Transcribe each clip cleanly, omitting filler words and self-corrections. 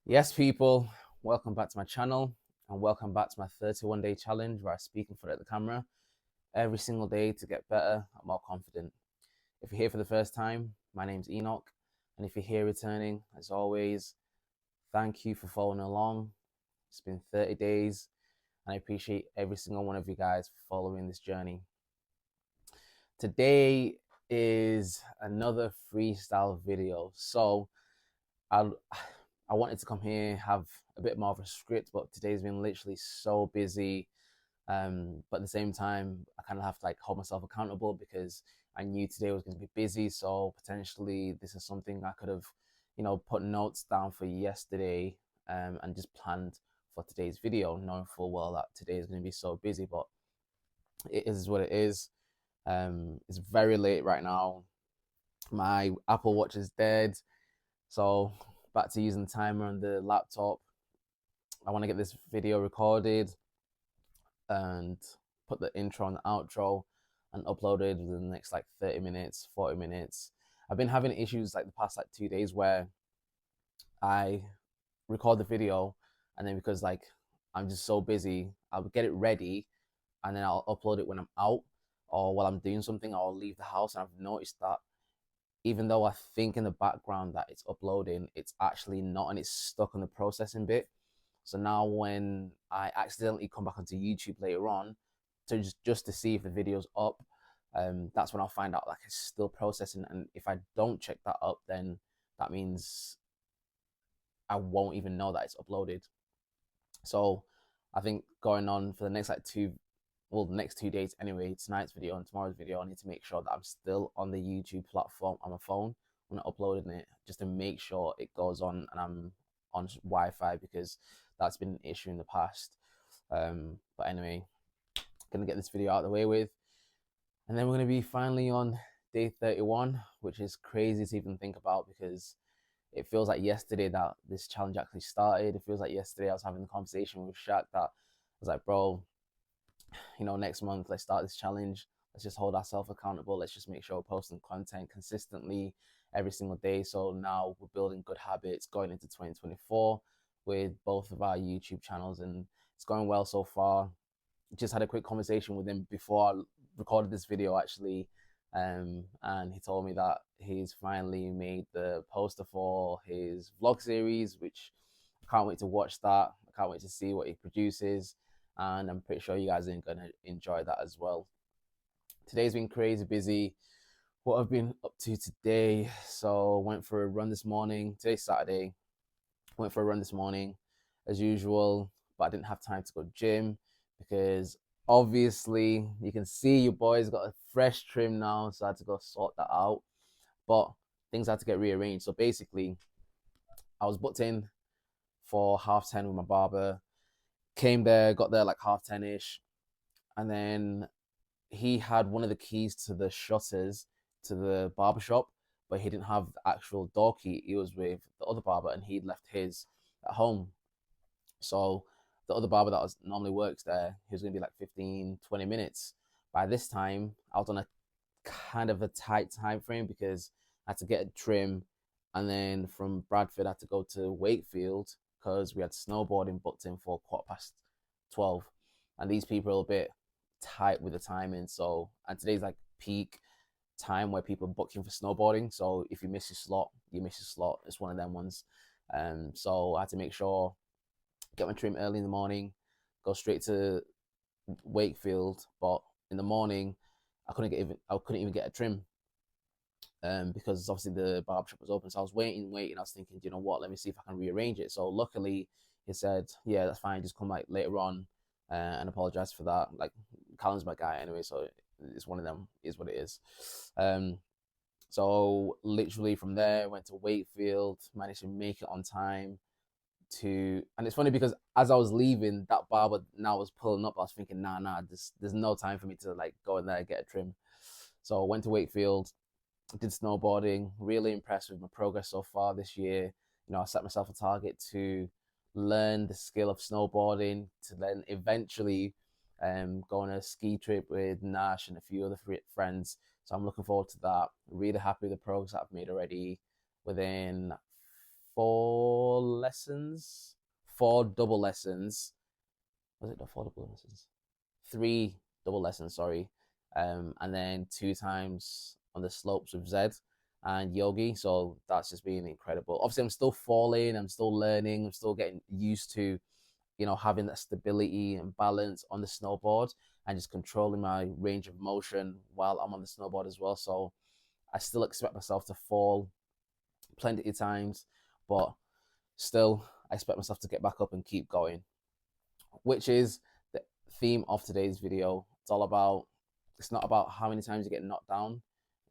Yes, people, welcome back to my channel and welcome back to my 31-day challenge where I speak in front of the camera every single day to get better and more confident. If you're here for the first time, my name's Enoch, and if you're here returning, as always, thank you for following along. It's been 30 days, and I appreciate every single one of you guys for following this journey. Today is another freestyle video, so I I wanted to come here have a bit more of a script, but today's been literally so busy. But at the same time, I kind of have to like hold myself accountable because I knew today was going to be busy. So potentially, this is something I could have, put notes down for yesterday, and just planned for today's video, knowing full well that today is going to be so busy. But it is what it is. It's very late right now. My Apple Watch is dead. So back to using the timer on the laptop. I want to get this video recorded and put the intro and the outro and upload it within the next like 30 minutes, 40 minutes. I've been having issues like the past like 2 days where I record the video and then because like I'm just so busy, I'll get it ready and then I'll upload it when I'm out or while I'm doing something. I'll leave the house and I've noticed that even though I think in the background that it's uploading, it's actually not, and it's stuck on the processing bit. So now when I accidentally come back onto YouTube later on to just to see if the video's up, that's when I'll find out like it's still processing. And if I don't check that up, then that means I won't even know that it's uploaded. So I think going on for the next like the next 2 days anyway, tonight's video and tomorrow's video, I need to make sure that I'm still on the YouTube platform on my phone when I'm uploading it, just to make sure it goes on and I'm on Wi-Fi because that's been an issue in the past. But anyway, gonna get this video out of the way with, and then we're gonna be finally on day 31, which is crazy to even think about because it feels like yesterday that this challenge actually started. It feels like yesterday I was having a conversation with Shaq that I was like, bro, next month, let's start this challenge. Let's just hold ourselves accountable. Let's just make sure we're posting content consistently every single day. So now we're building good habits going into 2024 with both of our YouTube channels, and it's going well so far. Just had a quick conversation with him before I recorded this video actually, and he told me that he's finally made the poster for his vlog series, which I can't wait to watch that. I can't wait to see what he produces, and I'm pretty sure you guys are going to enjoy that as well. Today's been crazy busy. What I've been up to today, so went for a run this morning. Today's Saturday. Went for a run this morning, as usual, but I didn't have time to go gym because obviously you can see your boy's got a fresh trim now, so I had to go sort that out. But things had to get rearranged. So basically, I was booked in for 10:30 with my barber. Came there, got there like 10:30ish, and then he had one of the keys to the shutters to the barber shop, but he didn't have the actual door key. He was with the other barber, and he'd left his at home. So the other barber that was normally works there, he was gonna be like 15, 20 minutes. By this time, I was on a kind of a tight time frame because I had to get a trim, and then from Bradford I had to go to Wakefield because we had snowboarding booked in for 12:15, and these people are a bit tight with the timing. So and today's like peak time where people are booking for snowboarding. So if you miss your slot, you miss your slot. It's one of them ones. So I had to make sure get my trim early in the morning, go straight to Wakefield. But in the morning, I couldn't even get a trim, because obviously the barber shop was open. So I was waiting. I was thinking, you know what? Let me see if I can rearrange it. So luckily, he said, yeah, that's fine. Just come like later on, and apologize for that. Like Callum's my guy anyway, so it's one of them. Is what it is. Um, so literally from there, went to Wakefield, managed to make it on time and it's funny because as I was leaving, that barber now was pulling up. I was thinking, nah, there's no time for me to like go in there and get a trim. So I went to Wakefield, did snowboarding, really impressed with my progress so far this year. I set myself a target to learn the skill of snowboarding, to then eventually go on a ski trip with Nash and a few other friends. So I'm looking forward to that. Really happy with the progress that I've made already. Within four lessons, four double lessons. Was it the four double lessons? Three double lessons, sorry. And then 2 times on the slopes with Zed and Yogi. So that's just been incredible. Obviously, I'm still falling, I'm still learning, I'm still getting used to, having that stability and balance on the snowboard and just controlling my range of motion while I'm on the snowboard as well. So I still expect myself to fall plenty of times, but still I expect myself to get back up and keep going, which is the theme of today's video. It's not about how many times you get knocked down,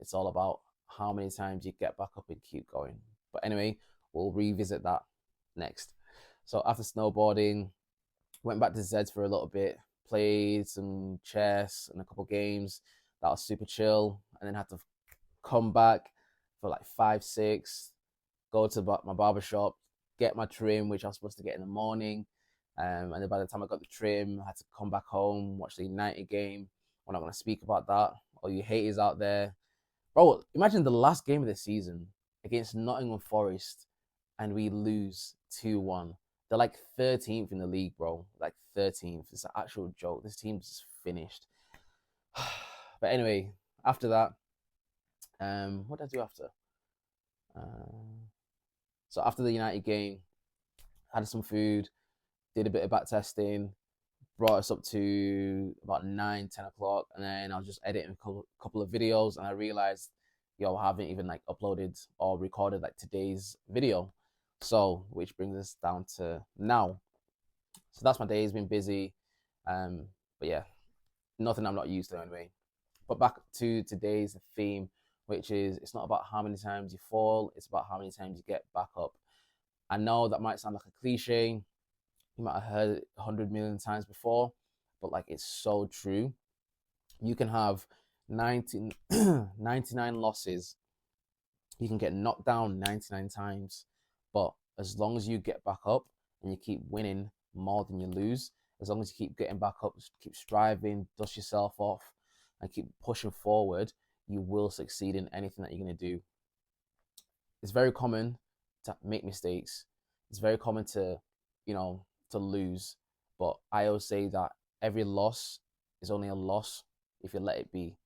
it's all about how many times you get back up and keep going. But anyway, we'll revisit that next. So after snowboarding, went back to Zeds for a little bit, played some chess and a couple games. That was super chill. And then had to come back for like 5, 6, go to my barbershop, get my trim, which I was supposed to get in the morning. And then by the time I got the trim, I had to come back home, watch the United game. We're not going to speak about that. All you haters out there. Bro, imagine the last game of the season against Nottingham Forest and we lose 2-1. They're like 13th in the league, bro. Like 13th. It's an actual joke. This team's just finished. But anyway, after that, what did I do after? So after the United game, had some food, did a bit of back testing, brought us up to about 9, 10 o'clock, and then I was just editing a couple of videos, and I realized, I haven't even like uploaded or recorded like today's video. So, which brings us down to now. So that's my day. It's been busy, but yeah, nothing I'm not used to anyway. But back to today's theme, which is it's not about how many times you fall, it's about how many times you get back up. I know that might sound like a cliche. You might have heard it 100 million times before, but like it's so true. You can have 99 losses. You can get knocked down 99 times, but as long as you get back up and you keep winning more than you lose, as long as you keep getting back up, keep striving, dust yourself off, and keep pushing forward, you will succeed in anything that you're going to do. It's very common to make mistakes. It's very common to, to lose. But I always say that every loss is only a loss if you let it be.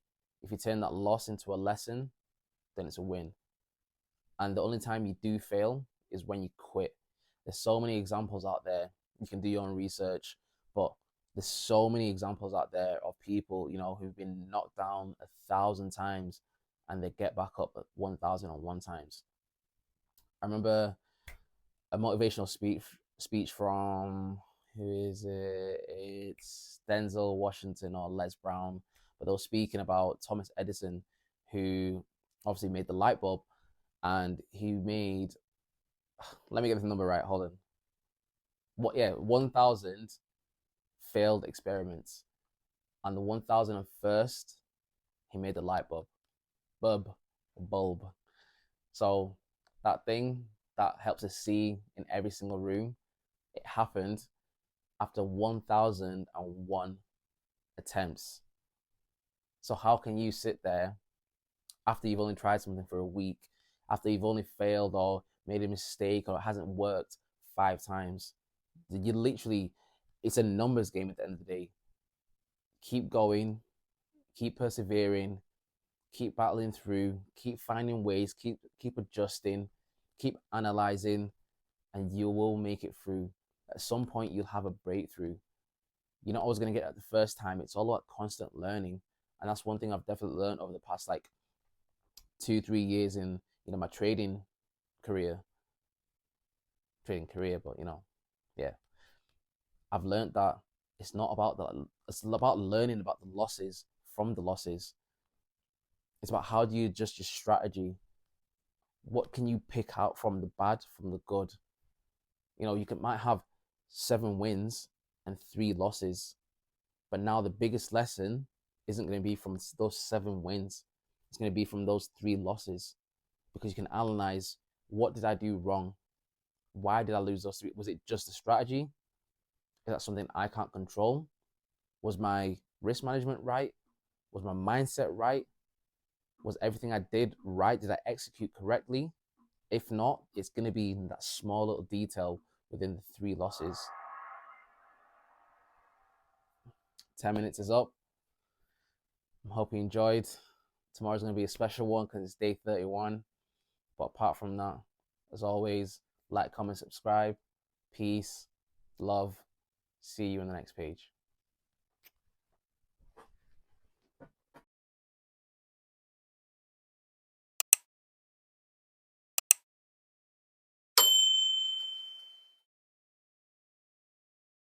If you turn that loss into a lesson, then it's a win. And the only time you do fail is when you quit. There's so many examples out there. You can do your own research, but there's so many examples out there of people, who've been knocked down 1,000 times and they get back up at 1,001 times. I remember a motivational speech from, who is it? It's Denzel Washington or Les Brown, but they were speaking about Thomas Edison, who obviously made the light bulb, and he made, let me get the number right, hold on. 1,000 failed experiments. On the 1,001st, he made the light bulb. So that thing that helps us see in every single room, it happened after 1,001 attempts. So how can you sit there after you've only tried something for a week, after you've only failed or made a mistake or it hasn't worked 5 times? You literally, it's a numbers game at the end of the day. Keep going, keep persevering, keep battling through, keep finding ways, keep adjusting, keep analyzing, and you will make it through. At some point, you'll have a breakthrough. You're not always going to get it the first time. It's all about constant learning. And that's one thing I've definitely learned over the past 2-3 years in my trading career, but yeah, I've learned that it's not about that. It's about learning about the losses from the losses. It's about how do you adjust your strategy. What can you pick out from the bad, from the good? You might have 7 wins and 3 losses, but now the biggest lesson isn't going to be from those 7 wins. It's going to be from those 3 losses, because you can analyze, what did I do wrong? Why did I lose those 3? Was it just a strategy? Is that something I can't control? Was my risk management right? Was my mindset right? Was everything I did right? Did I execute correctly? If not, it's going to be in that small little detail within the 3 losses. 10 minutes is up. I hope you enjoyed. Tomorrow's going to be a special one because it's day 31. But apart from that, as always, like, comment, subscribe. Peace, love. See you in the next page.